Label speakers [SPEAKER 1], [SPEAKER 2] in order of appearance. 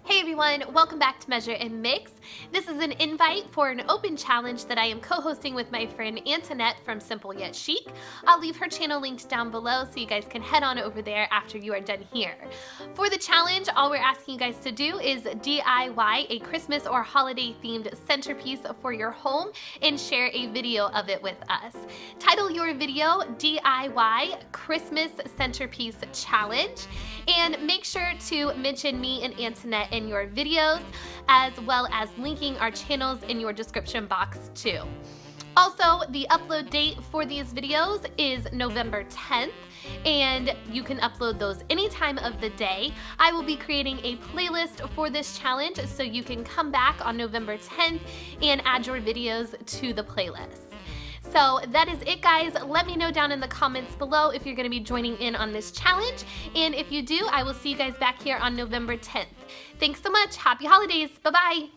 [SPEAKER 1] Hey everyone, welcome back to Measure and Mix. This is an invite for an open challenge that I am co-hosting with my friend Antoinette from Simple Yet Chic. I'll leave her channel linked down below so you guys can head on over there after you are done here. For the challenge, all we're asking you guys to do is DIY a Christmas or holiday themed centerpiece for your home and share a video of it with us. Title your video DIY Christmas Centerpiece Challenge, and make sure to mention me and Antoinette in your videos, as well as linking our channels in your description box too. Also, the upload date for these videos is November 10th, and you can upload those any time of the day. I will be creating a playlist for this challenge, so you can come back on November 10th and add your videos to the playlist. So that is it, guys. Let me know down in the comments below if you're going to be joining in on this challenge, and if you do, I will see you guys back here on November 10th. Thanks so much. Happy holidays. Bye-bye.